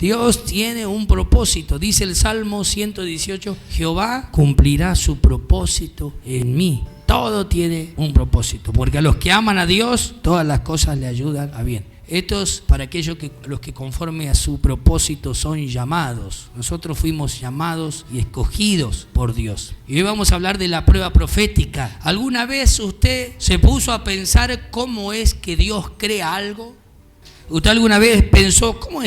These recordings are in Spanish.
Dios tiene un propósito. Dice el Salmo 118, Jehová cumplirá su propósito en mí. Todo tiene un propósito, porque a los que aman a Dios, todas las cosas le ayudan a bien. Esto es para aquellos los que conforme a su propósito son llamados. Nosotros fuimos llamados y escogidos por Dios. Y hoy vamos a hablar de la prueba profética. ¿Alguna vez usted se puso a pensar cómo es que Dios crea algo? ¿Usted alguna vez pensó cómo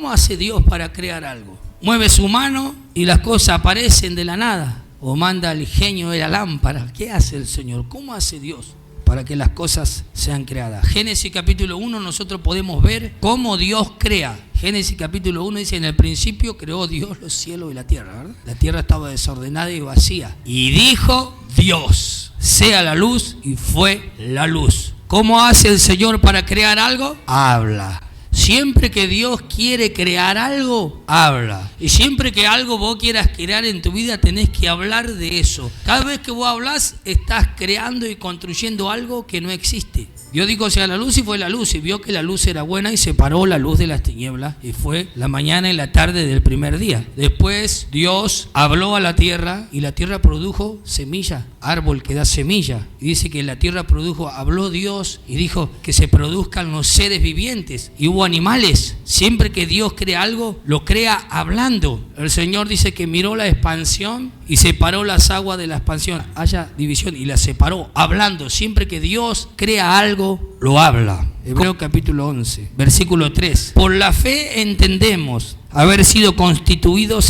hace Dios para crear algo? Mueve su mano y las cosas aparecen de la nada. O manda al genio de la lámpara. ¿Qué hace el Señor? ¿Cómo hace Dios para que las cosas sean creadas? Génesis capítulo 1 nosotros podemos ver cómo Dios crea. Génesis capítulo 1 dice, en el principio creó Dios los cielos y la tierra, ¿verdad? La tierra estaba desordenada y vacía. Y dijo Dios, sea la luz, y fue la luz. ¿Cómo hace el Señor para crear algo? Habla. Siempre que Dios quiere crear algo, habla. Y siempre que algo vos quieras crear en tu vida, tenés que hablar de eso. Cada vez que vos hablas, estás creando y construyendo algo que no existe. Dios dijo, sea la luz, y fue la luz, y vio que la luz era buena y separó la luz de las tinieblas, y fue la mañana y la tarde del primer día. Después Dios habló a la tierra, y la tierra produjo semilla, árbol que da semilla. Y dice que la tierra habló Dios y dijo que se produzcan los seres vivientes, y hubo animales. Siempre que Dios crea algo, lo crea hablando. El Señor dice que miró la expansión y separó las aguas de la expansión. Haya división, y la separó hablando. Siempre que Dios crea algo, lo habla. Hebreos capítulo 11, versículo 3. Por la fe entendemos haber sido constituido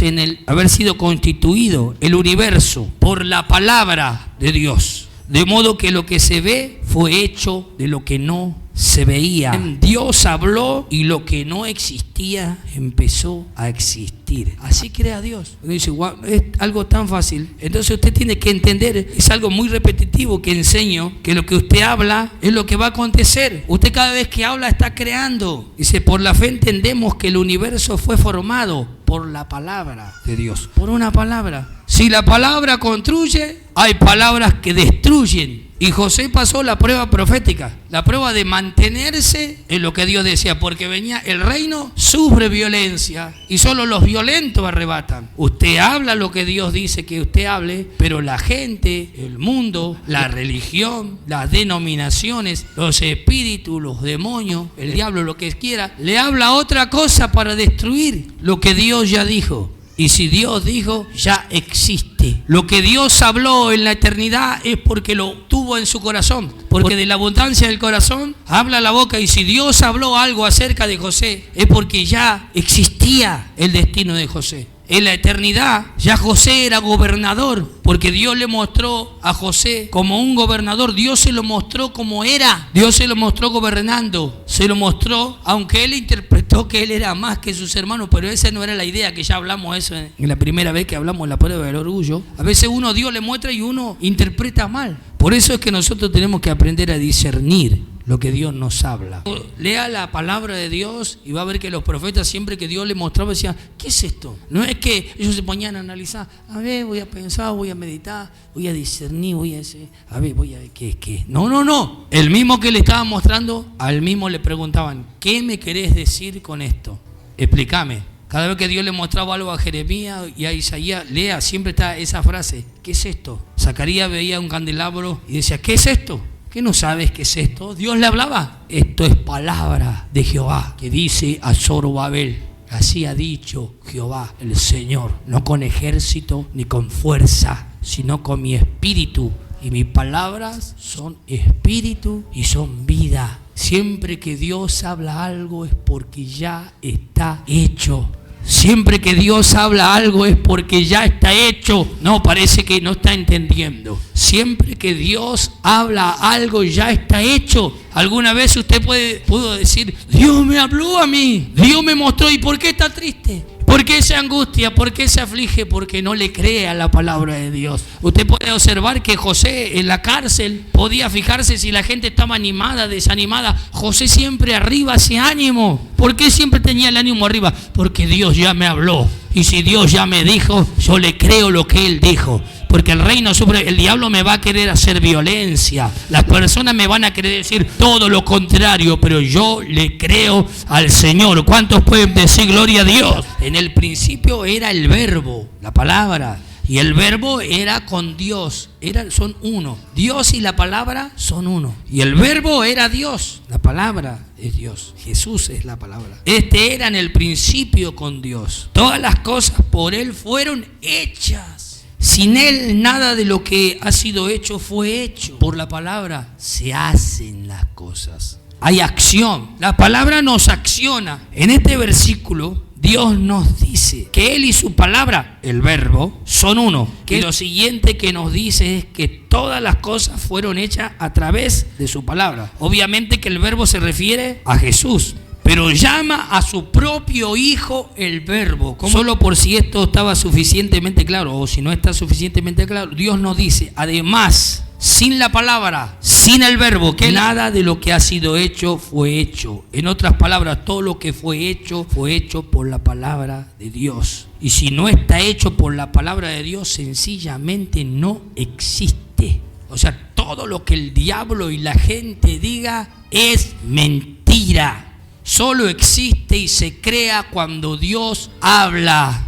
el universo por la palabra de Dios. De modo que lo que se ve fue hecho de lo que no se veía. Dios habló y lo que no existía empezó a existir. Así crea Dios. Uno dice, wow, es algo tan fácil. Entonces usted tiene que entender, es algo muy repetitivo que enseño, que lo que usted habla es lo que va a acontecer. Usted cada vez que habla está creando. Dice, por la fe entendemos que el universo fue formado por la palabra de Dios. Por una palabra. Si la palabra construye, hay palabras que destruyen. Y José pasó la prueba profética, la prueba de mantenerse en lo que Dios decía, porque venía el reino, sufre violencia y solo los violentos arrebatan. Usted habla lo que Dios dice que usted hable, pero la gente, el mundo, la religión, las denominaciones, los espíritus, los demonios, el diablo, lo que quiera, le habla otra cosa para destruir lo que Dios ya dijo. Y si Dios dijo, ya existe. Lo que Dios habló en la eternidad es porque lo tuvo en su corazón. Porque de la abundancia del corazón habla la boca. Y si Dios habló algo acerca de José, es porque ya existía el destino de José. En la eternidad ya José era gobernador, porque Dios le mostró a José como un gobernador. Dios se lo mostró como era. Dios se lo mostró gobernando. Se lo mostró, aunque él interpretó que él era más que sus hermanos, pero esa no era la idea, que ya hablamos eso en la primera vez que hablamos de la prueba del orgullo. A veces Dios le muestra y uno interpreta mal. Por eso es que nosotros tenemos que aprender a discernir lo que Dios nos habla. Lea la palabra de Dios y va a ver que los profetas, siempre que Dios les mostraba, decían, ¿qué es esto? No es que ellos se ponían a analizar, a ver, voy a pensar, voy a meditar, voy a discernir, voy a ver qué es qué. No. El mismo que le estaba mostrando, al mismo le preguntaban, ¿qué me querés decir con esto? Explícame. Cada vez que Dios le mostraba algo a Jeremías y a Isaías, lea, siempre está esa frase, ¿qué es esto? Zacarías veía un candelabro y decía, ¿qué es esto? ¿Qué no sabes qué es esto? Dios le hablaba. Esto es palabra de Jehová, que dice a Zorobabel, así ha dicho Jehová el Señor, no con ejército ni con fuerza, sino con mi espíritu. Y mis palabras son espíritu y son vida. Siempre que Dios habla algo es porque ya está hecho. Siempre que Dios habla algo es porque ya está hecho. No, parece que no está entendiendo. Siempre que Dios habla algo ya está hecho. Alguna vez usted pudo decir, Dios me habló a mí, Dios me mostró. ¿Y por qué está triste? ¿Por qué se angustia? ¿Por qué se aflige? Porque no le cree a la palabra de Dios. Usted puede observar que José en la cárcel podía fijarse si la gente estaba animada, desanimada. José siempre arriba, hacía ánimo. ¿Por qué siempre tenía el ánimo arriba? Porque Dios ya me habló. Y si Dios ya me dijo, yo le creo lo que Él dijo. Porque el reino sufre, el diablo me va a querer hacer violencia. Las personas me van a querer decir todo lo contrario, pero yo le creo al Señor. ¿Cuántos pueden decir gloria a Dios? En el principio era el verbo, la palabra. Y el verbo era con Dios, son uno. Dios y la palabra son uno. Y el verbo era Dios, la palabra es Dios. Jesús es la palabra. Este era en el principio con Dios. Todas las cosas por Él fueron hechas. Sin Él nada de lo que ha sido hecho fue hecho. Por la palabra se hacen las cosas. Hay acción. La palabra nos acciona. En este versículo Dios nos dice que Él y su palabra, el verbo, son uno. Que lo siguiente que nos dice es que todas las cosas fueron hechas a través de su palabra. Obviamente que el verbo se refiere a Jesús, pero llama a su propio Hijo el verbo. Solo por si esto estaba suficientemente claro, o si no está suficientemente claro, Dios nos dice, además, sin la palabra, sin el verbo, que nada de lo que ha sido hecho fue hecho. En otras palabras, todo lo que fue hecho por la palabra de Dios. Y si no está hecho por la palabra de Dios, sencillamente no existe. O sea, todo lo que el diablo y la gente diga es mentira. Solo existe y se crea cuando Dios habla.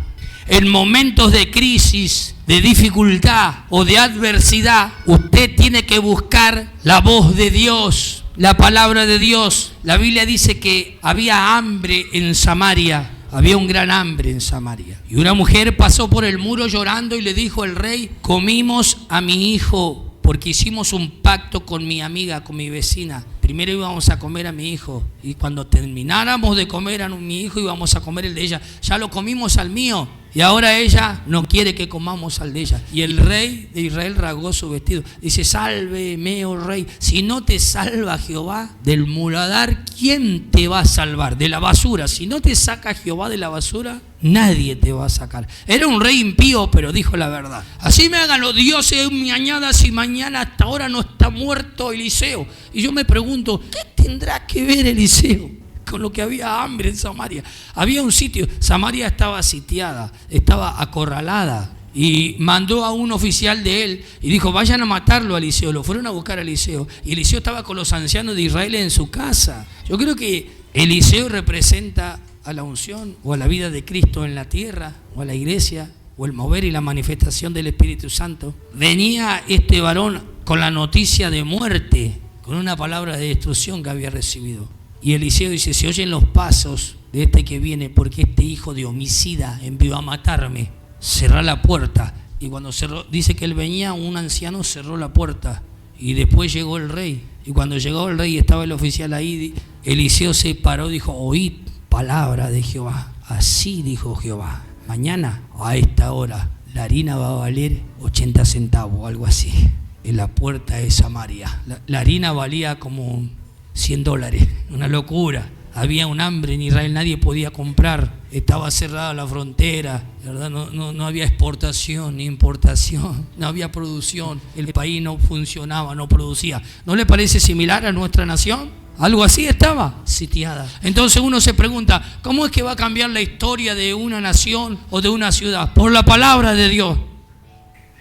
En momentos de crisis, de dificultad o de adversidad, usted tiene que buscar la voz de Dios, la palabra de Dios. La Biblia dice que había hambre en Samaria, había un gran hambre en Samaria. Y una mujer pasó por el muro llorando y le dijo al rey, comimos a mi hijo porque hicimos un pacto con mi amiga, con mi vecina. Primero íbamos a comer a mi hijo y cuando termináramos de comer a mi hijo íbamos a comer el de ella. Ya lo comimos al mío y ahora ella no quiere que comamos al de ella. Y el rey de Israel rasgó su vestido. Dice, sálveme, oh rey. Si no te salva Jehová del muladar, ¿quién te va a salvar? De la basura. Si no te saca Jehová de la basura, nadie te va a sacar. Era un rey impío, pero dijo la verdad. Así me hagan los dioses mañana si mañana hasta ahora no está muerto Eliseo. Y yo me pregunto, ¿qué tendrá que ver Eliseo con lo que había hambre en Samaria? Había un sitio, Samaria estaba sitiada, estaba acorralada. Y mandó a un oficial de él y dijo, vayan a matarlo a Eliseo. Lo fueron a buscar a Eliseo. Y Eliseo estaba con los ancianos de Israel en su casa. Yo creo que Eliseo representa a la unción o a la vida de Cristo en la tierra, o a la iglesia, o el mover y la manifestación del Espíritu Santo. Venía este varón con la noticia de muerte, con una palabra de destrucción que había recibido. Y Eliseo dice, se oyen los pasos de este que viene, porque este hijo de homicida envió a matarme. Cerrá la puerta. Y cuando cerró, dice que él venía, un anciano cerró la puerta. Y después llegó el rey. Y cuando llegó el rey y estaba el oficial ahí, Eliseo se paró y dijo, oíd palabra de Jehová. Así dijo Jehová, mañana a esta hora la harina va a valer 80 centavos, algo así, en la puerta de Samaria. La harina valía como $100, una locura. Había un hambre en Israel, nadie podía comprar, estaba cerrada la frontera, ¿verdad? No había exportación ni importación, no había producción, el país no funcionaba, no producía. ¿No le parece similar a nuestra nación? Algo así estaba sitiada. Entonces uno se pregunta, ¿cómo es que va a cambiar la historia de una nación o de una ciudad? Por la palabra de Dios.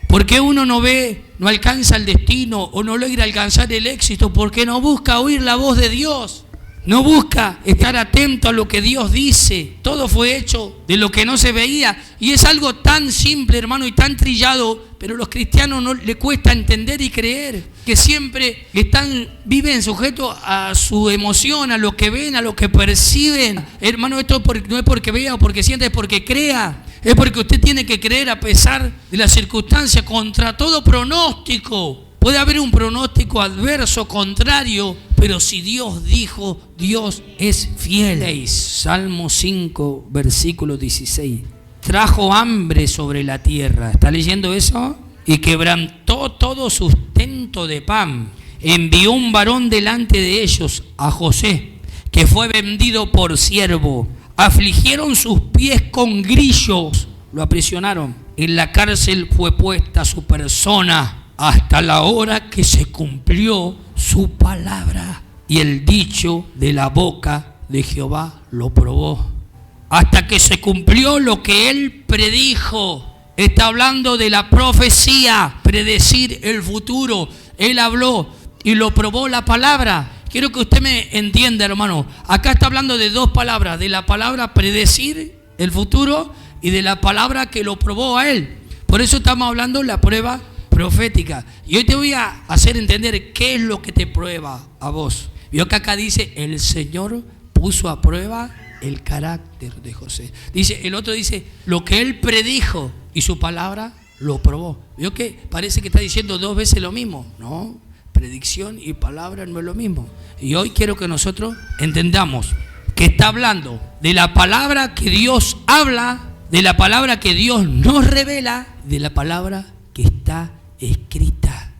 ¿Por qué uno no ve, no alcanza el destino o no logra alcanzar el éxito? Porque no busca oír la voz de Dios. No busca estar atento a lo que Dios dice. Todo fue hecho de lo que no se veía. Y es algo tan simple, hermano, y tan trillado, pero a los cristianos no les cuesta entender y creer. Que siempre viven sujetos a su emoción, a lo que ven, a lo que perciben. Hermano, esto no es porque vea o porque sienta, es porque crea. Es porque usted tiene que creer a pesar de las circunstancias, contra todo pronóstico. Puede haber un pronóstico adverso, contrario, pero si Dios dijo, Dios es fiel. Salmo 5, versículo 16. Trajo hambre sobre la tierra. ¿Está leyendo eso? Y quebrantó todo sustento de pan. Envió un varón delante de ellos, a José, que fue vendido por siervo. Afligieron sus pies con grillos. Lo aprisionaron. En la cárcel fue puesta su persona, hasta la hora que se cumplió su palabra. Y el dicho de la boca de Jehová lo probó. hasta que se cumplió lo que él predijo. Está hablando de la profecía, predecir el futuro. Él habló y lo probó la palabra. Quiero que usted me entienda, hermano. Acá está hablando de dos palabras, de la palabra predecir el futuro y de la palabra que lo probó a él. Por eso estamos hablando de la prueba profética. Y hoy te voy a hacer entender qué es lo que te prueba a vos. Vio que acá dice, el Señor puso a prueba el carácter de José. Dice, el otro dice, lo que él predijo y su palabra lo probó. Vio que parece que está diciendo dos veces lo mismo. No, predicción y palabra no es lo mismo. Y hoy quiero que nosotros entendamos que está hablando de la palabra que Dios habla, de la palabra que Dios nos revela, de la palabra que está escrita.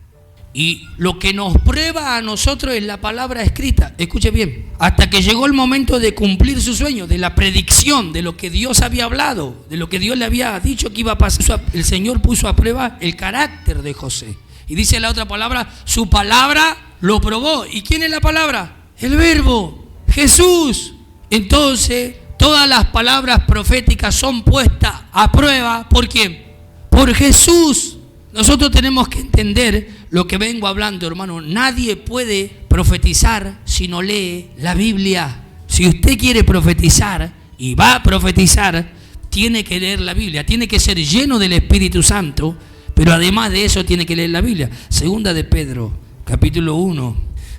Y lo que nos prueba a nosotros es la palabra escrita. Escuche bien, hasta que llegó el momento de cumplir su sueño, de la predicción, de lo que Dios había hablado, de lo que Dios le había dicho que iba a pasar. El Señor puso a prueba el carácter de José. Y dice la otra palabra, su palabra lo probó. ¿Y quién es la palabra? El Verbo, Jesús. Entonces, todas las palabras proféticas son puestas a prueba. ¿Por quién? Por Jesús. Nosotros tenemos que entender lo que vengo hablando, hermano. Nadie puede profetizar si no lee la Biblia. Si usted quiere profetizar y va a profetizar, tiene que leer la Biblia. Tiene que ser lleno del Espíritu Santo, pero además de eso tiene que leer la Biblia. Segunda de Pedro, capítulo 1,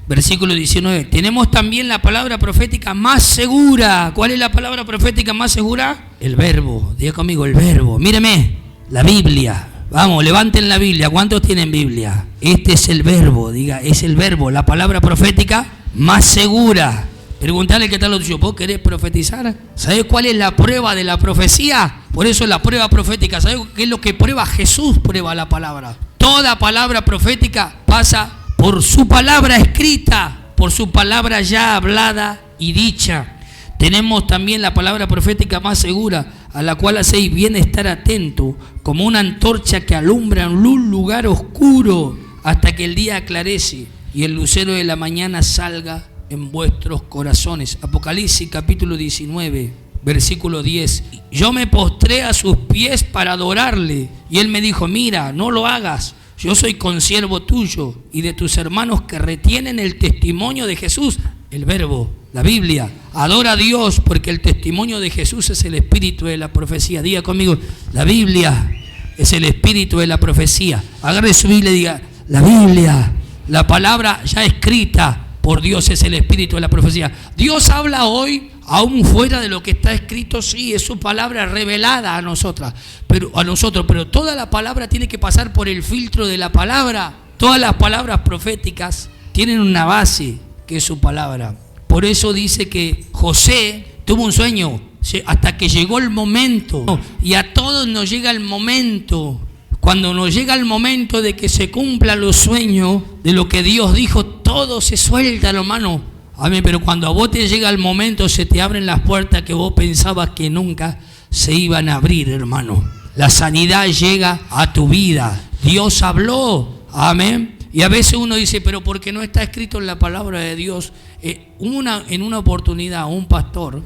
versículo 19. Tenemos también la palabra profética más segura. ¿Cuál es la palabra profética más segura? El Verbo. Diga conmigo, el Verbo. Míreme, la Biblia. Vamos, levanten la Biblia. ¿Cuántos tienen Biblia? Este es el Verbo, diga, es el Verbo, la palabra profética más segura. Preguntale qué tal lo tuyo. ¿Vos querés profetizar? ¿Sabés cuál es la prueba de la profecía? Por eso es la prueba profética. ¿Sabés qué es lo que prueba? Jesús prueba la palabra. Toda palabra profética pasa por su palabra escrita, por su palabra ya hablada y dicha. Tenemos también la palabra profética más segura, a la cual hacéis bien estar atento, como una antorcha que alumbra en un lugar oscuro hasta que el día aclarece y el lucero de la mañana salga en vuestros corazones. Apocalipsis capítulo 19, versículo 10. Yo me postré a sus pies para adorarle y él me dijo, mira, no lo hagas. Yo soy consiervo tuyo y de tus hermanos que retienen el testimonio de Jesús, el Verbo, la Biblia. Adora a Dios porque el testimonio de Jesús es el espíritu de la profecía. Diga conmigo, la Biblia es el espíritu de la profecía. Agarre su Biblia y diga, la Biblia, la palabra ya escrita por Dios es el espíritu de la profecía. Dios habla hoy, aún fuera de lo que está escrito, sí, es su palabra revelada a nosotros, pero toda la palabra tiene que pasar por el filtro de la palabra. Todas las palabras proféticas tienen una base, que es su palabra. Por eso dice que José tuvo un sueño hasta que llegó el momento. Y a todos nos llega el momento. Cuando nos llega el momento de que se cumplan los sueños de lo que Dios dijo, todo se suelta, hermano. Amén. Pero cuando a vos te llega el momento, se te abren las puertas que vos pensabas que nunca se iban a abrir, hermano. La sanidad llega a tu vida. Dios habló. Amén. Y a veces uno dice, pero porque no está escrito en la palabra de Dios. En una oportunidad, un pastor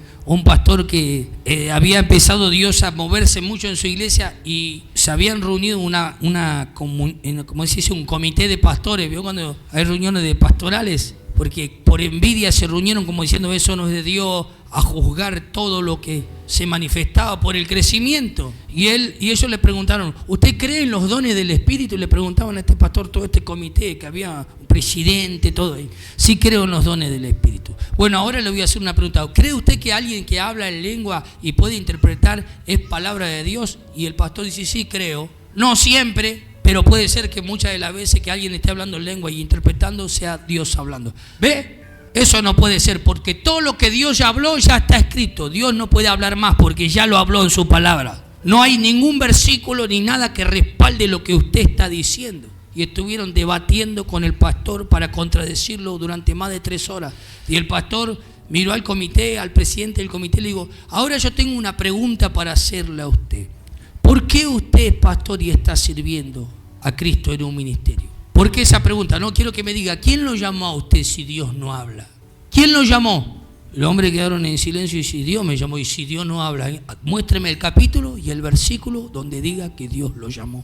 que había empezado Dios a moverse mucho en su iglesia y se habían reunido como se dice, un comité de pastores. ¿Vio cuando hay reuniones de pastorales? Porque por envidia se reunieron como diciendo, eso no es de Dios, a juzgar todo lo que se manifestaba por el crecimiento. Y ellos le preguntaron, ¿usted cree en los dones del Espíritu? Y le preguntaban a este pastor, todo este comité, que había un presidente, todo ahí. Sí creo en los dones del Espíritu. Bueno, ahora le voy a hacer una pregunta. ¿Cree usted que alguien que habla en lengua y puede interpretar es palabra de Dios? Y el pastor dice, sí creo. No siempre, pero puede ser que muchas de las veces que alguien esté hablando en lengua y interpretando sea Dios hablando. ¿Ve? Eso no puede ser, porque todo lo que Dios ya habló ya está escrito. Dios no puede hablar más porque ya lo habló en su palabra. No hay ningún versículo ni nada que respalde lo que usted está diciendo. Y estuvieron debatiendo con el pastor para contradecirlo durante más de 3 horas. Y el pastor miró al comité, al presidente del comité, y le dijo, ahora yo tengo una pregunta para hacerle a usted. ¿Por qué usted es pastor y está sirviendo a Cristo en un ministerio? ¿Por qué esa pregunta? No quiero que me diga, ¿quién lo llamó a usted si Dios no habla? ¿Quién lo llamó? Los hombres quedaron en silencio y si Dios me llamó, y si Dios no habla, muéstreme el capítulo y el versículo donde diga que Dios lo llamó.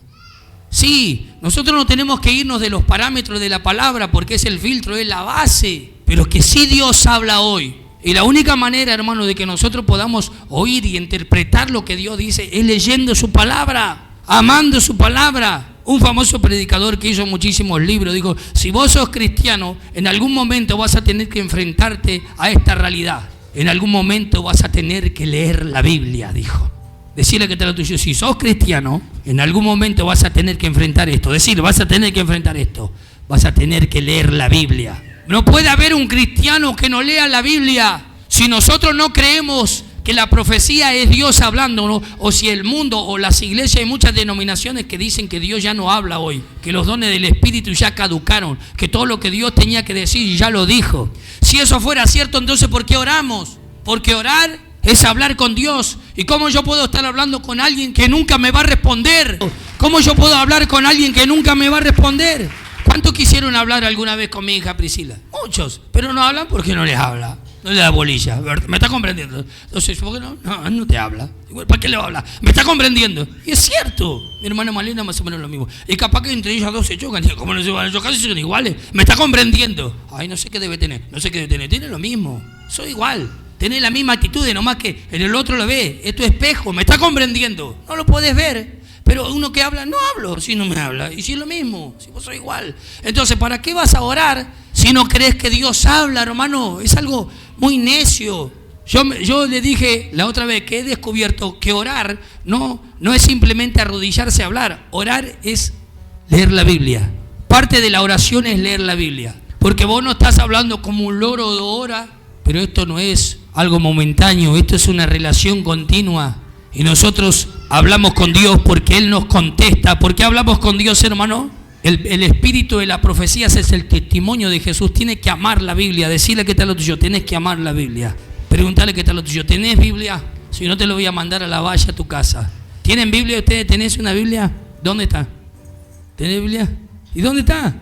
Sí, nosotros no tenemos que irnos de los parámetros de la palabra porque es el filtro, es la base, pero que sí Dios habla hoy. Y la única manera, hermano, de que nosotros podamos oír y interpretar lo que Dios dice es leyendo su palabra, amando su palabra. Un famoso predicador que hizo muchísimos libros dijo, si vos sos cristiano, en algún momento vas a tener que enfrentarte a esta realidad. En algún momento vas a tener que leer la Biblia, dijo. Decirle que te lo tuyo, si sos cristiano, en algún momento vas a tener que enfrentar esto. Decir, vas a tener que enfrentar esto. Vas a tener que leer la Biblia. No puede haber un cristiano que no lea la Biblia. Si nosotros no creemos que la profecía es Dios hablando, ¿no? O si el mundo o las iglesias, hay muchas denominaciones que dicen que Dios ya no habla hoy, que los dones del Espíritu ya caducaron, que todo lo que Dios tenía que decir ya lo dijo. Si eso fuera cierto, entonces ¿por qué oramos? Porque orar es hablar con Dios. ¿Y cómo yo puedo estar hablando con alguien que nunca me va a responder? ¿Cómo yo puedo hablar con alguien que nunca me va a responder? ¿Cuántos quisieron hablar alguna vez con mi hija Priscila? Muchos, pero no hablan porque no les habla. No le da bolilla, ¿me está comprendiendo? Entonces, ¿por qué no? No te habla. ¿Para qué le va a hablar? Me está comprendiendo. Y es cierto. Mi hermana Malena más o menos lo mismo. Y capaz que entre ellos dos se chocan. ¿Cómo no se van a chocar si son iguales? Me está comprendiendo. Ay, no sé qué debe tener. No sé qué debe tener. Tiene lo mismo. Soy igual. Tiene la misma actitud, nomás que en el otro lo ve. Es tu espejo. Me está comprendiendo. No lo puedes ver. Pero uno que habla, no hablo si no me habla. Y si es lo mismo, si vos sos igual. Entonces, ¿para qué vas a orar si no crees que Dios habla, hermano? Es algo muy necio. Yo le dije la otra vez que he descubierto que orar no es simplemente arrodillarse a hablar. Orar es leer la Biblia. Parte de la oración es leer la Biblia. Porque vos no estás hablando como un loro de hora, pero esto no es algo momentáneo, esto es una relación continua. Y nosotros hablamos con Dios porque Él nos contesta. ¿Por qué hablamos con Dios, hermano? El espíritu de la profecía es el testimonio de Jesús. Tienes que amar la Biblia. Decirle que está lo tuyo. Tienes que amar la Biblia. Preguntarle que está lo tuyo. ¿Tenés Biblia? Si no, te lo voy a mandar a la valla a tu casa. ¿Tienen Biblia ustedes? ¿Tenés una Biblia? ¿Dónde está? ¿Tenés Biblia? ¿Y dónde está?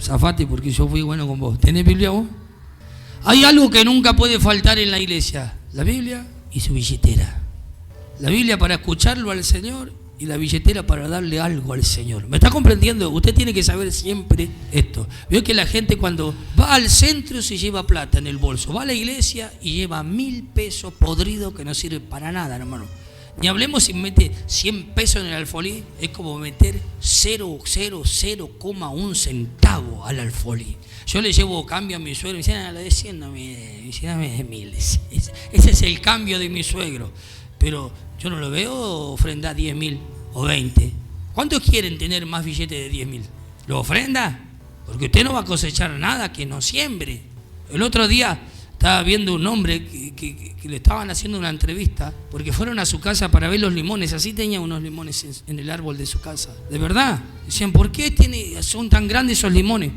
Zafate porque yo fui bueno con vos. ¿Tenés Biblia vos? Hay algo que nunca puede faltar en la iglesia. La Biblia y su billetera. La Biblia para escucharlo al Señor y la billetera para darle algo al Señor. ¿Me está comprendiendo? Usted tiene que saber siempre esto. Veo que la gente cuando va al centro se lleva plata en el bolso. Va a la iglesia y lleva 1.000 pesos podridos que no sirven para nada, hermano. Ni hablemos si mete 100 pesos en el alfolí. Es como meter 0,1 centavo al alfolí. Yo le llevo cambio a mi suegro. Me dicen, la de 100, dame 1.000. Ese es el cambio de mi suegro. Pero yo no lo veo ofrenda 10.000 o 20. ¿Cuántos quieren tener más billetes de 10.000? ¿Lo ofrenda? Porque usted no va a cosechar nada que no siembre. El otro día estaba viendo un hombre que le estaban haciendo una entrevista porque fueron a su casa para ver los limones. Así tenía unos limones en el árbol de su casa. De verdad. Decían, ¿por qué son tan grandes esos limones?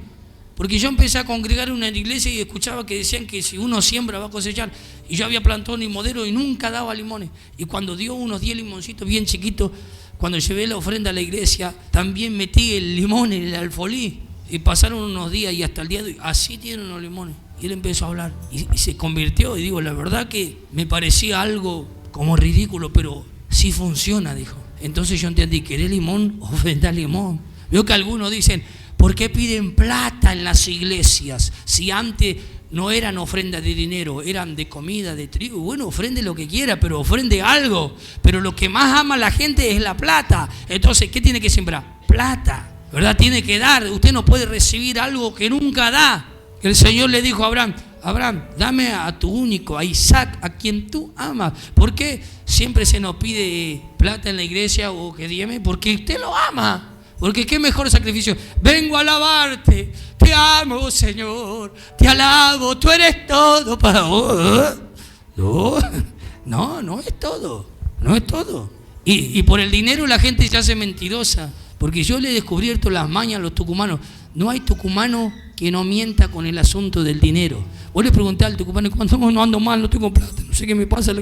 Porque yo empecé a congregar en una iglesia y escuchaba que decían que si uno siembra va a cosechar. Y yo había plantado un limonero y nunca daba limones. Y cuando dio unos 10 limoncitos bien chiquitos, cuando llevé la ofrenda a la iglesia, también metí el limón en el alfolí. Y pasaron unos días y hasta el día de hoy, así tienen unos limones. Y él empezó a hablar y se convirtió. Y digo, la verdad que me parecía algo como ridículo, pero sí funciona, dijo. Entonces yo entendí, ¿querés limón? Ofrenda limón. Veo que algunos dicen, ¿por qué piden plata en las iglesias? Si antes no eran ofrendas de dinero, eran de comida, de trigo. Bueno, ofrende lo que quiera, pero ofrende algo. Pero lo que más ama la gente es la plata. Entonces, ¿qué tiene que sembrar? Plata, ¿verdad? Tiene que dar. Usted no puede recibir algo que nunca da. El Señor le dijo a Abraham, Abraham, dame a tu único, a Isaac, a quien tú amas. ¿Por qué siempre se nos pide plata en la iglesia o que dieme? Porque usted lo ama. Porque qué mejor sacrificio. Vengo a alabarte. Te amo, Señor. Te alabo. Tú eres todo para vos. No es todo. No es todo. Y por el dinero la gente se hace mentirosa. Porque yo le he descubierto las mañas a los tucumanos. No hay tucumano que no mienta con el asunto del dinero. Vos le pregunté al tucumano, cuando no ando mal, no tengo plata, no sé qué me pasa.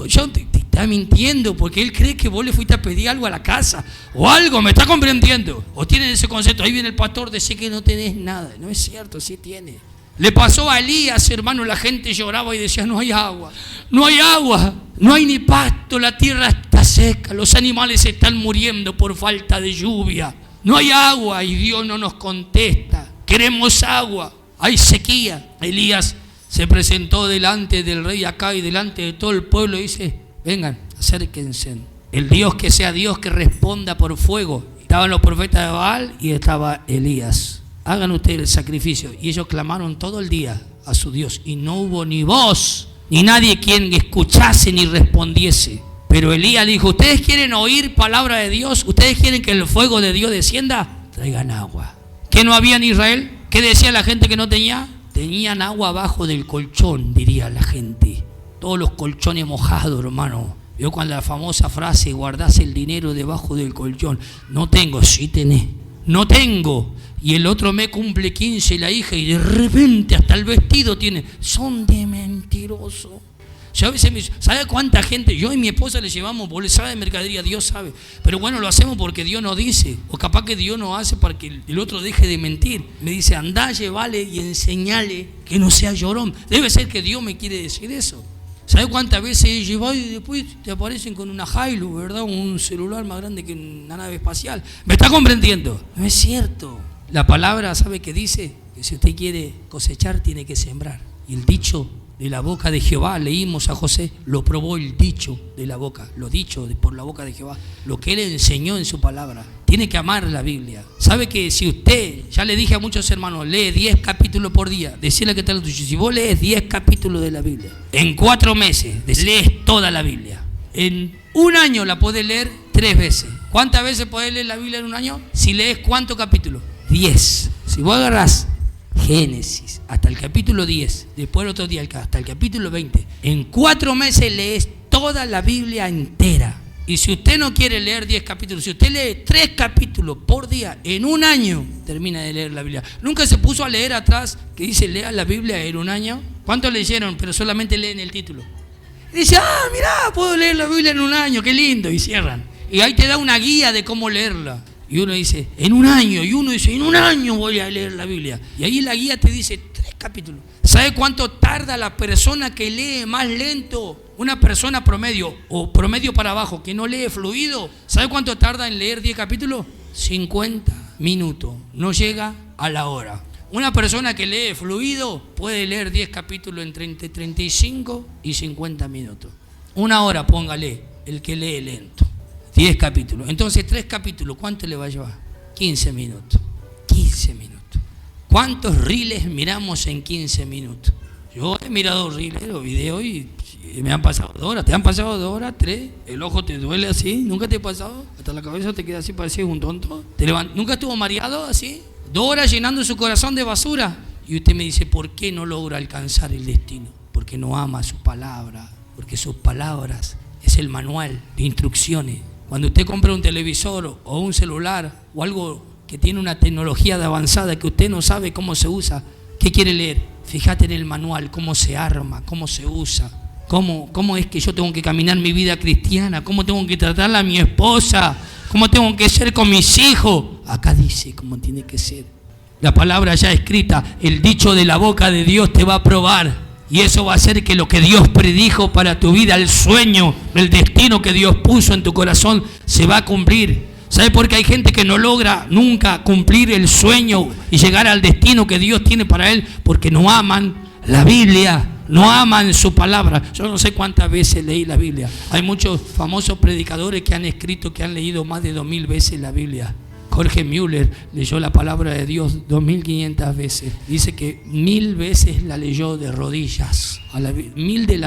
Yo te está mintiendo porque él cree que vos le fuiste a pedir algo a la casa o algo, me está comprendiendo. O tienen ese concepto, ahí viene el pastor, dice que no tenés nada. No es cierto, sí tiene. Le pasó a Elías, hermano, la gente lloraba y decía, no hay agua, no hay agua, no hay ni pasto, la tierra está seca, los animales están muriendo por falta de lluvia. No hay agua y Dios no nos contesta. Queremos agua, hay sequía. Elías se presentó delante del rey Acab y delante de todo el pueblo y dice, vengan, acérquense. El Dios que sea Dios que responda por fuego. Estaban los profetas de Baal y estaba Elías. Hagan ustedes el sacrificio. Y ellos clamaron todo el día a su Dios y no hubo ni voz, ni nadie quien escuchase ni respondiese. Pero Elías dijo, ¿ustedes quieren oír palabra de Dios? ¿Ustedes quieren que el fuego de Dios descienda? Traigan agua. ¿Qué no había en Israel? ¿Qué decía la gente que no tenía? Tenían agua abajo del colchón, diría la gente. Todos los colchones mojados, hermano. Vio cuando la famosa frase, guardás el dinero debajo del colchón. No tengo, sí tenés. No tengo. Y el otro mes cumple 15 la hija y de repente hasta el vestido tiene. Son de mentiroso. Yo a veces me dice, ¿sabe cuánta gente? Yo y mi esposa le llevamos bolsada de mercadería, Dios sabe. Pero bueno, lo hacemos porque Dios nos dice. O capaz que Dios nos hace para que el otro deje de mentir. Me dice, andá, llevale y enseñale que no sea llorón. Debe ser que Dios me quiere decir eso. ¿Sabe cuántas veces he llevado y después te aparecen con una Hilux, ¿verdad? Un celular más grande que una nave espacial. ¿Me está comprendiendo? No es cierto. La palabra, ¿sabe qué dice? Que si usted quiere cosechar, tiene que sembrar. Y el dicho de la boca de Jehová, leímos a José, lo probó el dicho de la boca, lo dicho por la boca de Jehová, lo que él enseñó en su palabra. Tiene que amar la Biblia. ¿Sabe que si usted, ya le dije a muchos hermanos, lee 10 capítulos por día, decirle que tal tuyo, si vos lees 10 capítulos de la Biblia, en 4 meses lees toda la Biblia. En un año la podés leer 3 veces. ¿Cuántas veces podés leer la Biblia en un año? Si lees ¿cuántos capítulos? 10. Si vos agarrás Génesis hasta el capítulo 10, después el otro día hasta el capítulo 20, en 4 meses lees toda la Biblia entera. Y si usted no quiere leer 10 capítulos, si usted lee 3 capítulos por día, en un año termina de leer la Biblia. ¿Nunca se puso a leer atrás que dice lea la Biblia en un año? ¿Cuántos leyeron pero solamente leen el título? Y dice, mirá, puedo leer la Biblia en un año, qué lindo, y cierran. Y ahí te da una guía de cómo leerla. Y uno dice, en un año. Y uno dice, en un año voy a leer la Biblia. Y ahí la guía te dice 3 capítulos. ¿Sabe cuánto tarda la persona que lee más lento? Una persona promedio o promedio para abajo que no lee fluido. ¿Sabe cuánto tarda en leer 10 capítulos? 50 minutos. No llega a la hora. Una persona que lee fluido puede leer 10 capítulos entre 35 y 50 minutos. 1 hora, póngale, el que lee lento. 10 capítulos. Entonces 3 capítulos, ¿cuánto le va a llevar? 15 minutos. 15 minutos. ¿Cuántos reels miramos en 15 minutos? Yo he mirado reels o videos y me han pasado 2 horas. ¿Te han pasado 2 horas? 3. El ojo te duele así. ¿Nunca te ha pasado? Hasta la cabeza te queda así, parecido un tonto. ¿Nunca estuvo mareado así? 2 horas llenando su corazón de basura. Y usted me dice, ¿por qué no logra alcanzar el destino? Porque no ama su palabra. Porque sus palabras es el manual de instrucciones. Cuando usted compra un televisor o un celular o algo que tiene una tecnología de avanzada que usted no sabe cómo se usa, ¿qué quiere leer? Fíjate en el manual, cómo se arma, cómo se usa, cómo es que yo tengo que caminar mi vida cristiana, cómo tengo que tratarla a mi esposa, cómo tengo que ser con mis hijos. Acá dice cómo tiene que ser. La palabra ya escrita, el dicho de la boca de Dios te va a probar. Y eso va a hacer que lo que Dios predijo para tu vida, el sueño, el destino que Dios puso en tu corazón, se va a cumplir. ¿Sabe por qué hay gente que no logra nunca cumplir el sueño y llegar al destino que Dios tiene para él? Porque no aman la Biblia, no aman su palabra. Yo no sé cuántas veces leí la Biblia. Hay muchos famosos predicadores que han escrito, que han leído más de 2000 veces la Biblia. Jorge Müller leyó la palabra de Dios 2500 veces. Dice que 1000 veces la leyó de rodillas. 1000 de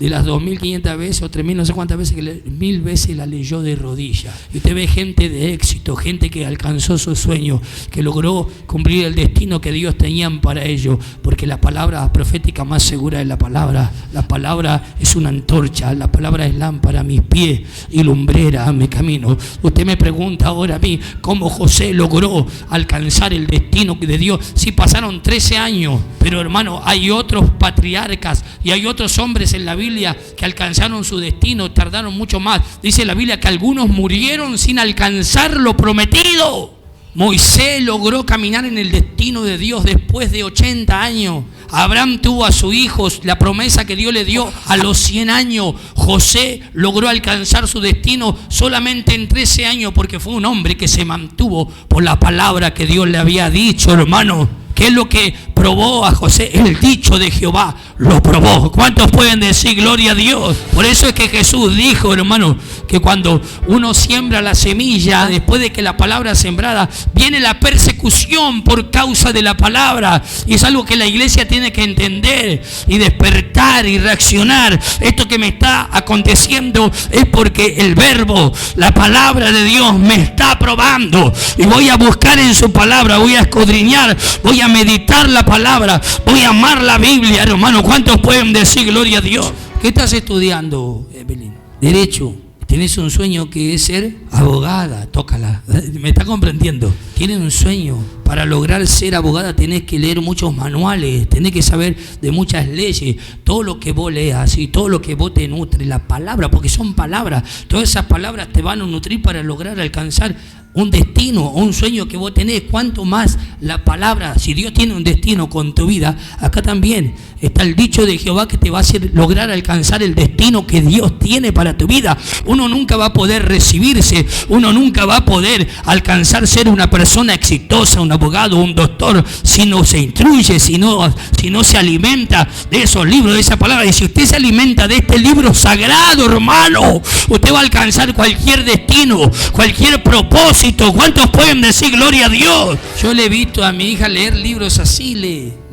las 2500 veces o 3000, no sé cuántas veces, 1000 veces la leyó de rodillas. Y usted ve gente de éxito, gente que alcanzó su sueño, que logró cumplir el destino que Dios tenía para ellos, porque la palabra profética más segura es la palabra. La palabra es una antorcha, la palabra es lámpara a mis pies y lumbrera a mi camino. Usted me pregunta ahora a mí cómo José logró alcanzar el destino de Dios. Sí, pasaron 13 años, pero hermano, hay otros patriarcas y hay otros hombres en la Biblia que alcanzaron su destino, tardaron mucho más. Dice la Biblia que algunos murieron sin alcanzar lo prometido. Moisés logró caminar en el destino de Dios después de 80 años. Abraham tuvo a sus hijos, la promesa que Dios le dio a los 100 años. José logró alcanzar su destino solamente en 13 años porque fue un hombre que se mantuvo por la palabra que Dios le había dicho, hermano. ¿Qué es lo que probó a José? El dicho de Jehová lo probó. ¿Cuántos pueden decir gloria a Dios? Por eso es que Jesús dijo, hermano, que cuando uno siembra la semilla, después de que la palabra es sembrada, viene la persecución por causa de la palabra. Y es algo que la iglesia tiene que entender y despertar y reaccionar. Esto que me está aconteciendo es porque el verbo, la palabra de Dios me está probando. Y voy a buscar en su palabra, voy a escudriñar, voy a meditar la palabra, voy a amar la Biblia, hermano. ¿Cuántos pueden decir gloria a Dios? ¿Qué estás estudiando, Evelyn? Derecho. Tienes un sueño que es ser abogada, tócala. ¿Me está comprendiendo? Tienes un sueño. Para lograr ser abogada tenés que leer muchos manuales, tenés que saber de muchas leyes. Todo lo que vos leas y todo lo que vos te nutre, la palabra, porque son palabras. Todas esas palabras te van a nutrir para lograr alcanzar un destino o un sueño que vos tenés. Cuanto más la palabra, si Dios tiene un destino con tu vida, acá también está el dicho de Jehová que te va a hacer lograr alcanzar el destino que Dios tiene para tu vida. Uno nunca va a poder recibirse, uno nunca va a poder alcanzar ser una persona exitosa, un abogado, un doctor, si no se instruye, si no se alimenta de esos libros, de esa palabra. Y si usted se alimenta de este libro sagrado, hermano, usted va a alcanzar cualquier destino, cualquier propósito. ¿Cuántos pueden decir gloria a Dios? Yo le he visto a mi hija leer libros así,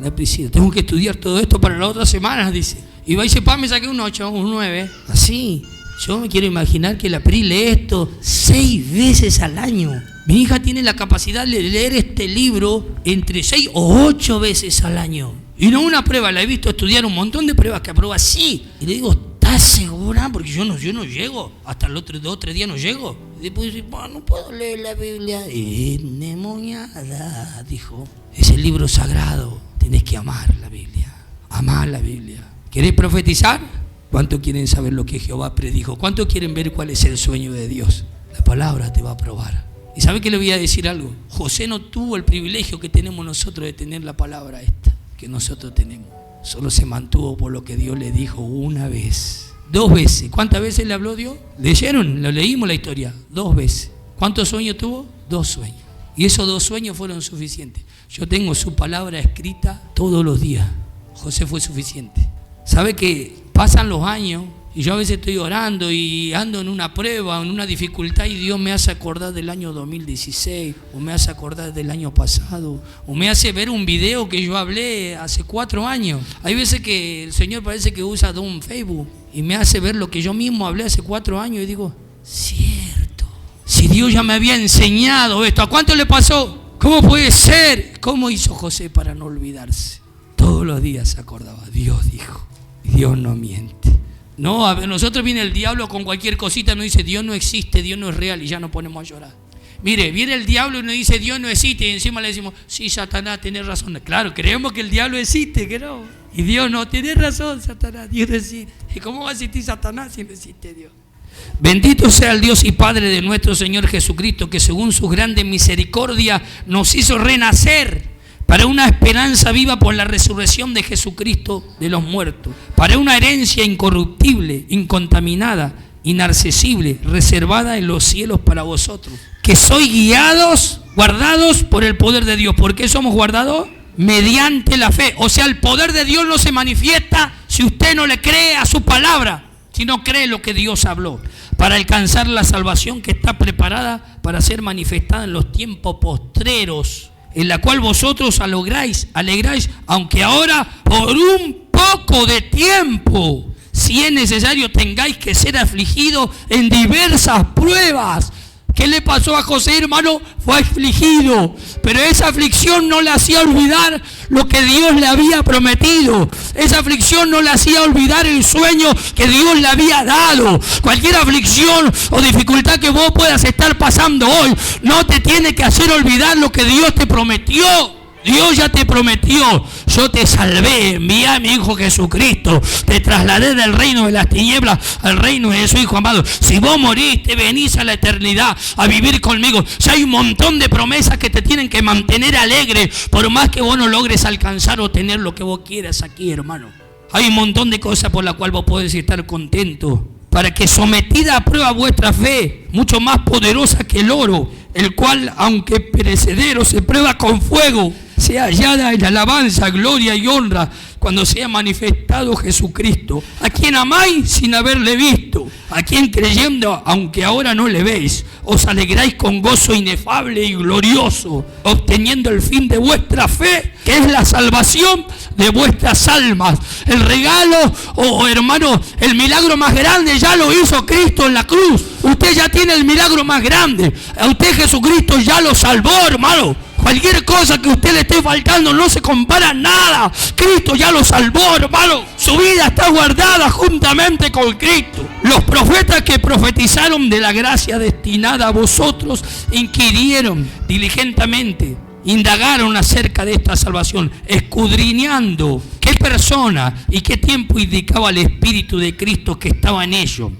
la Priscila. Tengo que estudiar todo esto para las otras semanas, dice. Y va y dice, me saqué un 8, un 9. Así. Yo me quiero imaginar que la Pri lee esto 6 veces al año. Mi hija tiene la capacidad de leer este libro entre 6 o 8 veces al año. Y no una prueba, la he visto estudiar un montón de pruebas que aprueba así. Y le digo, ¿estás segura? Porque yo no llego. Hasta el otro 2 o 3 días no llego. Y después dice, no puedo leer la Biblia. Endemoniada, dijo. Es el libro sagrado. Tenés que amar la Biblia. Amar la Biblia. ¿Querés profetizar? ¿Cuántos quieren saber lo que Jehová predijo? ¿Cuántos quieren ver cuál es el sueño de Dios? La palabra te va a probar. ¿Y sabe qué le voy a decir algo? José no tuvo el privilegio que tenemos nosotros de tener la palabra esta que nosotros tenemos. Solo se mantuvo por lo que Dios le dijo una vez, 2 veces. ¿Cuántas veces le habló Dios? ¿Leyeron? Lo leímos la historia. 2 veces. ¿Cuántos sueños tuvo? 2 sueños. Y esos 2 sueños fueron suficientes. Yo tengo su palabra escrita todos los días. José fue suficiente. ¿Sabe que pasan los años y yo a veces estoy orando y ando en una prueba, en una dificultad, y Dios me hace acordar del año 2016, o me hace acordar del año pasado, o me hace ver un video que yo hablé hace 4 años. Hay veces que el Señor parece que usa un Facebook y me hace ver lo que yo mismo hablé hace 4 años y digo, cierto, si Dios ya me había enseñado esto, ¿a cuánto le pasó? ¿Cómo puede ser? ¿Cómo hizo José para no olvidarse? Todos los días se acordaba, Dios dijo, y Dios no miente. No, a ver, nosotros viene el diablo con cualquier cosita, nos dice Dios no existe, Dios no es real, y ya nos ponemos a llorar. Mire, viene el diablo y nos dice Dios no existe, y encima le decimos, sí, Satanás, tenés razón. Claro, creemos que el diablo existe, que no. Y Dios no, tenés razón, Satanás, Dios no existe. ¿Y cómo va a existir Satanás si no existe Dios? Bendito sea el Dios y Padre de nuestro Señor Jesucristo, que según su grande misericordia nos hizo renacer para una esperanza viva por la resurrección de Jesucristo de los muertos, para una herencia incorruptible, incontaminada, inaccesible, reservada en los cielos para vosotros, que sois guiados, guardados por el poder de Dios. ¿Por qué somos guardados? Mediante la fe. O sea, el poder de Dios no se manifiesta si usted no le cree a su palabra, si no cree lo que Dios habló, para alcanzar la salvación que está preparada para ser manifestada en los tiempos postreros, en la cual vosotros alegráis, aunque ahora por un poco de tiempo, si es necesario, tengáis que ser afligidos en diversas pruebas. ¿Qué le pasó a José, hermano? Fue afligido, pero esa aflicción no le hacía olvidar lo que Dios le había prometido. Esa aflicción no le hacía olvidar el sueño que Dios le había dado. Cualquier aflicción o dificultad que vos puedas estar pasando hoy no te tiene que hacer olvidar lo que Dios te prometió. Dios ya te prometió, yo te salvé, envié a mi Hijo Jesucristo, te trasladé del reino de las tinieblas al reino de su Hijo amado. Si vos moriste, venís a la eternidad a vivir conmigo. Ya hay un montón de promesas que te tienen que mantener alegre, por más que vos no logres alcanzar o tener lo que vos quieras aquí, hermano. Hay un montón de cosas por las cuales vos podés estar contento, para que sometida a prueba vuestra fe, mucho más poderosa que el oro, el cual, aunque perecedero, se prueba con fuego, sea hallada en alabanza, gloria y honra cuando sea manifestado Jesucristo, a quien amáis sin haberle visto, a quien creyendo, aunque ahora no le veis, os alegráis con gozo inefable y glorioso, obteniendo el fin de vuestra fe, que es la salvación de vuestras almas. El regalo, hermano, el milagro más grande ya lo hizo Cristo en la cruz. Usted ya tiene el milagro más grande. A usted Jesucristo ya lo salvó, hermano. Cualquier cosa que a usted le esté faltando no se compara a nada. Cristo ya lo salvó, hermano. Su vida está guardada juntamente con Cristo. Los profetas que profetizaron de la gracia destinada a vosotros inquirieron diligentemente, indagaron acerca de esta salvación, escudriñando qué persona y qué tiempo indicaba el Espíritu de Cristo que estaba en ellos,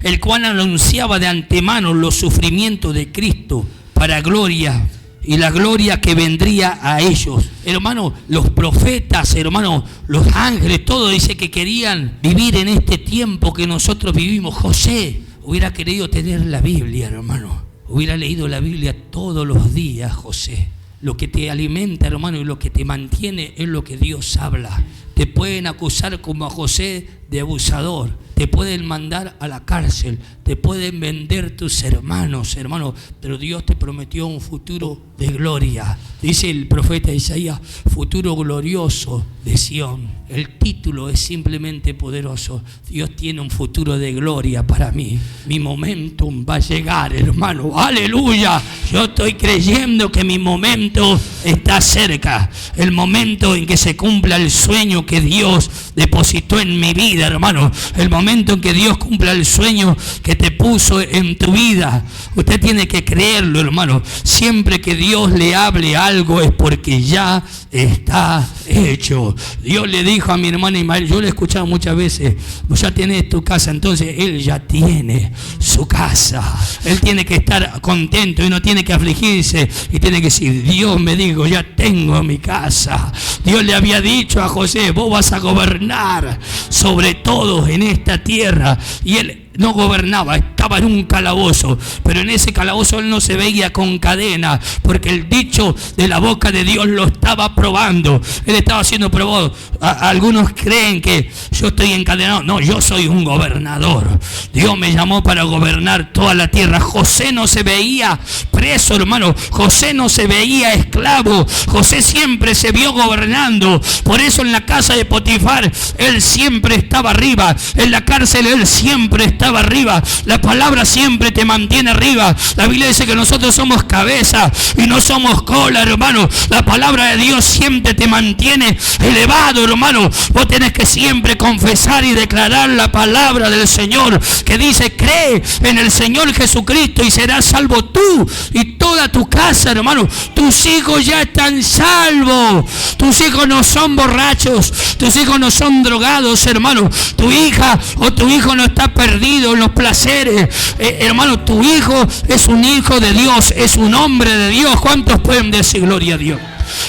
el cual anunciaba de antemano los sufrimientos de Cristo para gloria y la gloria que vendría a ellos. Hermano, los profetas, hermano, los ángeles, todo dice que querían vivir en este tiempo que nosotros vivimos. José hubiera querido tener la Biblia, hermano. Hubiera leído la Biblia todos los días, José. Lo que te alimenta, hermano, y lo que te mantiene es lo que Dios habla. Te pueden acusar como a José de abusador, te pueden mandar a la cárcel, te pueden vender tus hermanos, hermano, pero Dios te prometió un futuro de gloria. Dice el profeta Isaías, futuro glorioso de Sión. El título es simplemente poderoso. Dios tiene un futuro de gloria para mí. Mi momentum va a llegar, hermano. ¡Aleluya! Yo estoy creyendo que mi momento está cerca. El momento en que se cumpla el sueño que Dios depositó en mi vida, hermano. El momento en que Dios cumpla el sueño que te puso en tu vida. Usted tiene que creerlo, hermano. Siempre que Dios le hable algo es porque ya está hecho. Dios le dijo a mi hermana Ismael, yo le he escuchado muchas veces, vos ya tenés tu casa. Entonces él ya tiene su casa. Él tiene que estar contento y no tiene que afligirse y tiene que decir, Dios me dijo, ya tengo mi casa. Dios le había dicho a José, vos vas a gobernar sobre todo en esta tierra. Y él no gobernaba, estaba en un calabozo, pero en ese calabozo él no se veía con cadena, porque el dicho de la boca de Dios lo estaba probando. Él estaba siendo probado. Algunos creen que yo estoy encadenado. No, yo soy un gobernador. Dios me llamó para gobernar toda la tierra. José no se veía preso, hermano. José no se veía esclavo. José siempre se vio gobernando. Por eso en la casa de Potifar él siempre estaba arriba. En la cárcel él siempre estaba arriba. La palabra siempre te mantiene arriba. La Biblia dice que nosotros somos cabeza y no somos cola, hermano. La palabra de Dios siempre te mantiene elevado, hermano. Vos tenés que siempre confesar y declarar la palabra del Señor, que dice, cree en el Señor Jesucristo y serás salvo tú y toda tu casa, hermano. Tus hijos ya están salvos. Tus hijos no son borrachos. Tus hijos no son drogados, hermano. Tu hija o tu hijo no está perdido en los placeres, hermano. Tu hijo es un hijo de Dios, es un hombre de Dios. ¿Cuántos pueden decir gloria a Dios?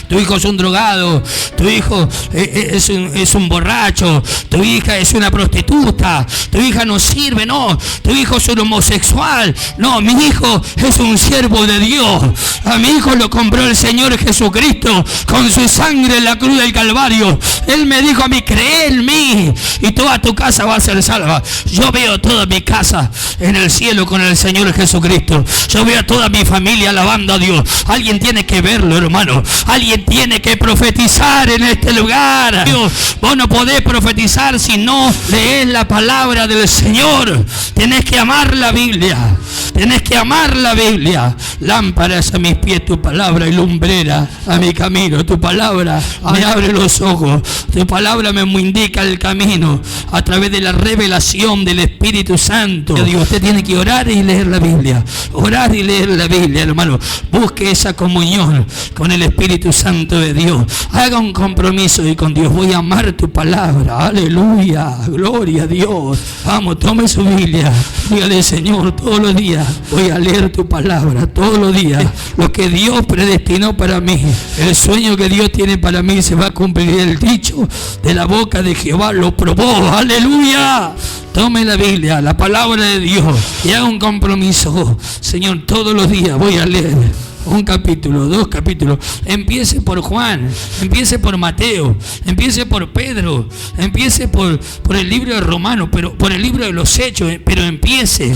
Tu hijo es un drogado, tu hijo es un borracho, tu hija es una prostituta, tu hija no sirve, no, tu hijo es un homosexual, no, mi hijo es un siervo de Dios. A mi hijo lo compró el Señor Jesucristo con su sangre en la cruz del Calvario. Él me dijo a mí, cree en mí y toda tu casa va a ser salva. Yo veo toda mi casa en el cielo con el Señor Jesucristo. Yo veo a toda mi familia alabando a Dios. Alguien tiene que verlo, hermano. Alguien tiene que profetizar en este lugar. Dios, vos no podés profetizar si no lees la palabra del Señor. Tenés que amar la Biblia. Tenés que amar la Biblia. Lámpara es a mis pies tu palabra y lumbrera a mi camino. Tu palabra me abre los ojos. Tu palabra me indica el camino a través de la revelación del Espíritu Santo. Dios, usted tiene que orar y leer la Biblia. Orar y leer la Biblia, hermano. Busque esa comunión con el Espíritu Espíritu Santo de Dios. Haga un compromiso y con Dios. Voy a amar tu palabra. Aleluya. Gloria a Dios. Vamos, tome su Biblia. Dígale, Señor, todos los días voy a leer tu palabra. Todos los días. Lo que Dios predestinó para mí. El sueño que Dios tiene para mí se va a cumplir. El dicho de la boca de Jehová lo probó. Aleluya. Tome la Biblia, la palabra de Dios, y haga un compromiso. Señor, todos los días voy a leer un capítulo, 2 capítulos. Empiece por Juan, empiece por Mateo, empiece por Pedro, empiece por el libro de Romanos, pero por el libro de los Hechos, pero empiece.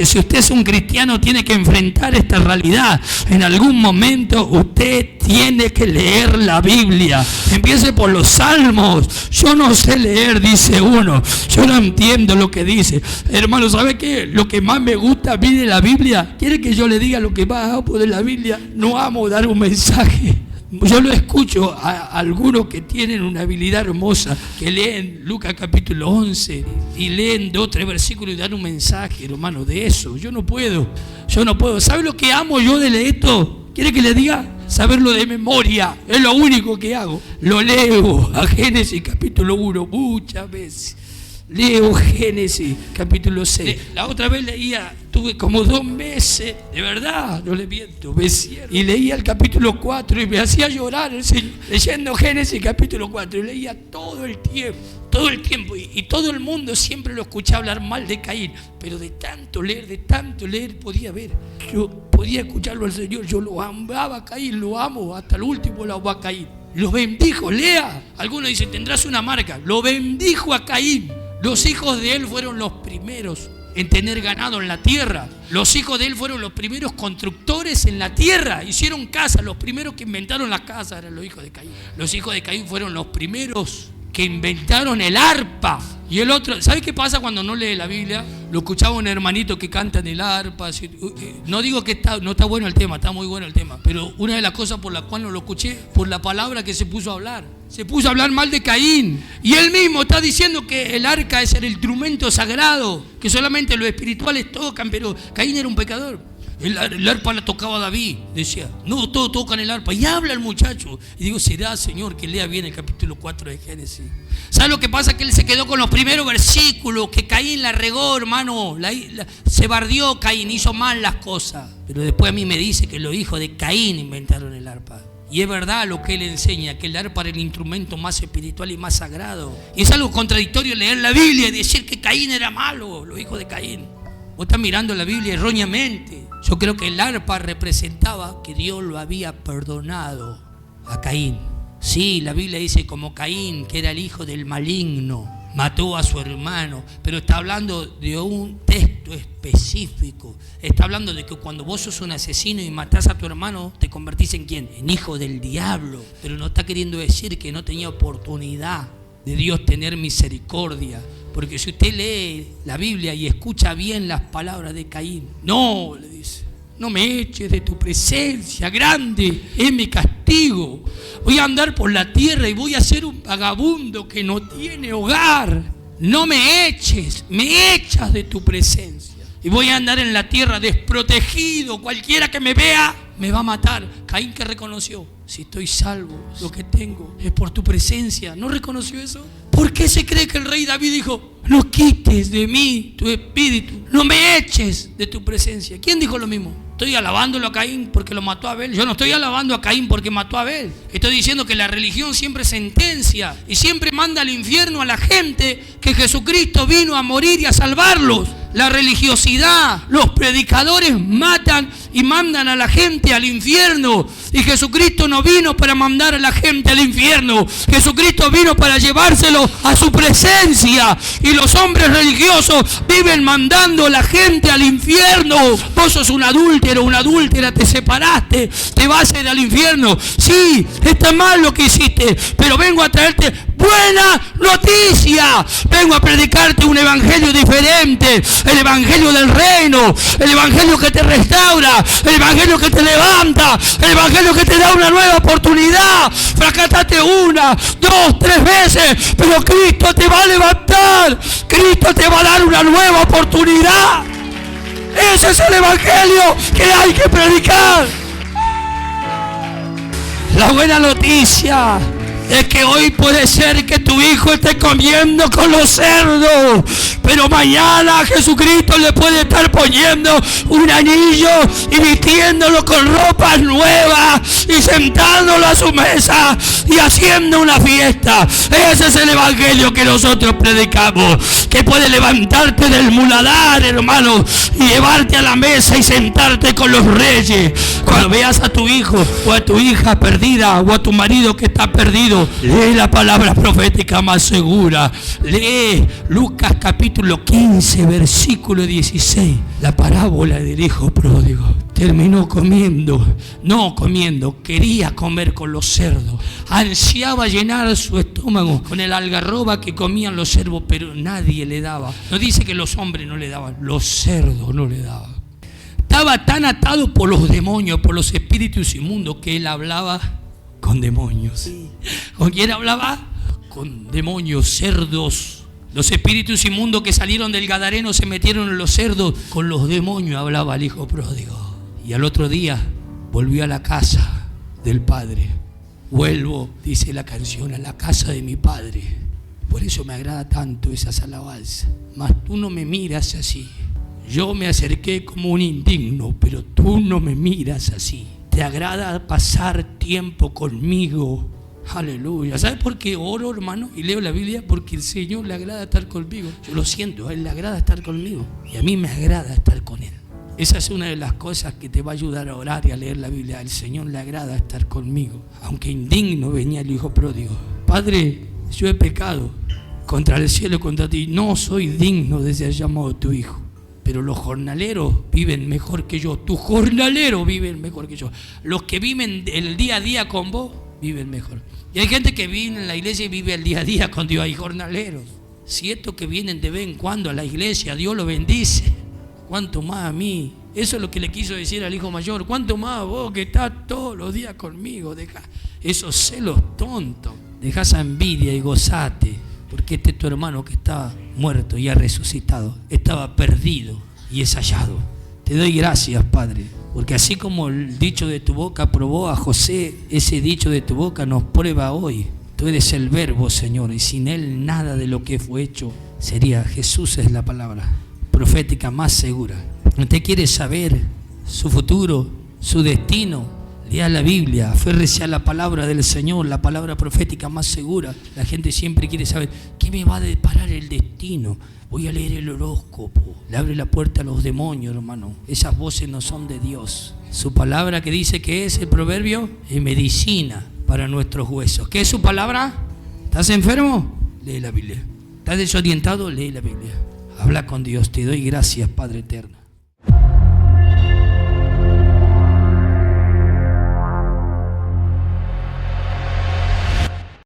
Si usted es un cristiano, tiene que enfrentar esta realidad. En algún momento usted tiene que leer la Biblia. Empiece por los Salmos. Yo no sé leer, dice uno. Yo no entiendo lo que dice. Hermano, ¿sabe qué? Lo que más me gusta a mí de la Biblia, ¿quiere que yo le diga lo que más amo de la Biblia? No amo dar un mensaje. Yo lo escucho a algunos que tienen una habilidad hermosa, que leen Lucas capítulo 11 y leen 2 o 3 versículos y dan un mensaje, hermano, de eso. Yo no puedo. ¿Sabe lo que amo yo de leer esto? ¿Quiere que le diga? Saberlo de memoria. Es lo único que hago. Lo leo a Génesis capítulo 1 muchas veces. Leo Génesis capítulo 6. La otra vez leía, tuve como 2 meses, de verdad, no le miento, y leía el capítulo 4 y me hacía llorar el Señor, leyendo Génesis capítulo 4, y leía todo el tiempo, y todo el mundo siempre lo escuchaba hablar mal de Caín, pero de tanto leer, podía ver, yo podía escucharlo al Señor. Yo lo amaba a Caín, lo amo, hasta el último lo amo a Caín. Lo bendijo, lea. Algunos dicen, tendrás una marca. Lo bendijo a Caín. Los hijos de él fueron los primeros en tener ganado en la tierra. Los hijos de él fueron los primeros constructores en la tierra. Hicieron casa. Los primeros que inventaron la casa eran los hijos de Caín. Los hijos de Caín fueron los primeros que inventaron el arpa. Y el otro, ¿sabe qué pasa cuando no lee la Biblia? Lo escuchaba un hermanito que canta en el arpa. No digo que no está bueno el tema, está muy bueno el tema. Pero una de las cosas por las cuales no lo escuché, por la palabra que se puso a hablar. Se puso a hablar mal de Caín. Y él mismo está diciendo que el arca es el instrumento sagrado, que solamente los espirituales tocan, pero Caín era un pecador. El arpa la tocaba David, decía, no, todos tocan el arpa. Y habla el muchacho. Y digo, será, Señor, que lea bien el capítulo 4 de Génesis. ¿Sabe lo que pasa? Que él se quedó con los primeros versículos, que Caín la regó, hermano. Se bardió Caín, hizo mal las cosas. Pero después a mí me dice que los hijos de Caín inventaron el arpa. Y es verdad lo que él enseña, que el arpa era el instrumento más espiritual y más sagrado. Y es algo contradictorio leer la Biblia y decir que Caín era malo, los hijos de Caín. Vos estás mirando la Biblia erróneamente. Yo creo que el arpa representaba que Dios lo había perdonado a Caín. Sí, la Biblia dice como Caín, que era el hijo del maligno, mató a su hermano, pero está hablando de un texto específico. Está hablando de que cuando vos sos un asesino y matás a tu hermano, te convertís en ¿quién? En hijo del diablo. Pero no está queriendo decir que no tenía oportunidad de Dios tener misericordia. Porque si usted lee la Biblia y escucha bien las palabras de Caín, no, le dice, no me eches de tu presencia, grande es mi castigo. Voy a andar por la tierra y voy a ser un vagabundo que no tiene hogar. No me eches, me echas de tu presencia. Y voy a andar en la tierra desprotegido. Cualquiera que me vea me va a matar. Caín, que reconoció, si estoy salvo, lo que tengo es por tu presencia. ¿No reconoció eso? ¿Por qué se cree que el rey David dijo, no quites de mí tu espíritu, no me eches de tu presencia? ¿Quién dijo lo mismo? Estoy alabándolo a Caín porque lo mató a Abel. Yo no estoy alabando a Caín porque mató a Abel. Estoy diciendo que la religión siempre sentencia y siempre manda al infierno a la gente, que Jesucristo vino a morir y a salvarlos. La religiosidad, los predicadores matan y mandan a la gente al infierno. Y Jesucristo no vino para mandar a la gente al infierno. Jesucristo vino para llevárselo a su presencia. Y los hombres religiosos viven mandando a la gente al infierno. Vos sos un adúltero, una adúltera, te separaste, te vas a ir al infierno. Sí, está mal lo que hiciste, pero vengo a traerte buena noticia. Vengo a predicarte un evangelio diferente. El evangelio del reino, el evangelio que te restaura, el evangelio que te levanta, el evangelio que te da una nueva oportunidad. Fracasaste 1, 2, 3 veces, pero Cristo te va a levantar. Cristo te va a dar una nueva oportunidad. Ese es el evangelio que hay que predicar. La buena noticia es que hoy puede ser que tu hijo esté comiendo con los cerdos, pero mañana Jesucristo le puede estar poniendo un anillo y vistiéndolo con ropas nuevas y sentándolo a su mesa y haciendo una fiesta. Ese es el evangelio que nosotros predicamos, que puede levantarte del muladar, hermano, y llevarte a la mesa y sentarte con los reyes. Cuando veas a tu hijo o a tu hija perdida o a tu marido que está perdido, lee la palabra profética más segura. Lee Lucas capítulo 15, versículo 16. La parábola del hijo pródigo. Terminó quería comer con los cerdos. Ansiaba llenar su estómago con el algarroba que comían los cerdos, pero nadie le daba. No dice que los hombres no le daban, los cerdos no le daban. Estaba tan atado por los demonios, por los espíritus inmundos, que él hablaba con demonios. ¿Con quién hablaba? Con demonios, cerdos. Los espíritus inmundos que salieron del Gadareno se metieron en los cerdos. Con los demonios hablaba el hijo pródigo. Y al otro día volvió a la casa del padre. Vuelvo, dice la canción, a la casa de mi padre. Por eso me agrada tanto esas alabanzas. Mas tú no me miras así. Yo me acerqué como un indigno, pero tú no me miras así. Te agrada pasar tiempo conmigo. Aleluya. ¿Sabes por qué oro, hermano? Y leo la Biblia, porque el Señor le agrada estar conmigo. Yo lo siento, a Él le agrada estar conmigo. Y a mí me agrada estar con Él. Esa es una de las cosas que te va a ayudar a orar y a leer la Biblia. Al Señor le agrada estar conmigo. Aunque indigno venía el hijo pródigo. Padre, yo he pecado contra el cielo y contra ti. No soy digno de ser llamado tu hijo. Pero los jornaleros viven mejor que yo. Tus jornaleros viven mejor que yo. Los que viven el día a día con vos viven mejor. Y hay gente que vive en la iglesia y vive el día a día con Dios. Hay jornaleros. Si estos que vienen de vez en cuando a la iglesia, Dios los bendice. ¿Cuánto más a mí? Eso es lo que le quiso decir al hijo mayor. ¿Cuánto más a vos que estás todos los días conmigo? Deja esos celos tontos. Deja esa envidia y gozate. Porque este es tu hermano que está muerto y ha resucitado. Estaba perdido y es hallado. Te doy gracias, Padre. Porque así como el dicho de tu boca probó a José, ese dicho de tu boca nos prueba hoy. Tú eres el verbo, Señor, y sin él nada de lo que fue hecho sería. Jesús es la palabra profética más segura. Usted quiere saber su futuro, su destino. Lea la Biblia, aférrese a la palabra del Señor, la palabra profética más segura. La gente siempre quiere saber, ¿qué me va a deparar el destino? Voy a leer el horóscopo. Le abre la puerta a los demonios, hermano. Esas voces no son de Dios. Su palabra que dice que es el proverbio es medicina para nuestros huesos. ¿Qué es su palabra? ¿Estás enfermo? Lee la Biblia. ¿Estás desorientado? Lee la Biblia. Habla con Dios. Te doy gracias, Padre eterno.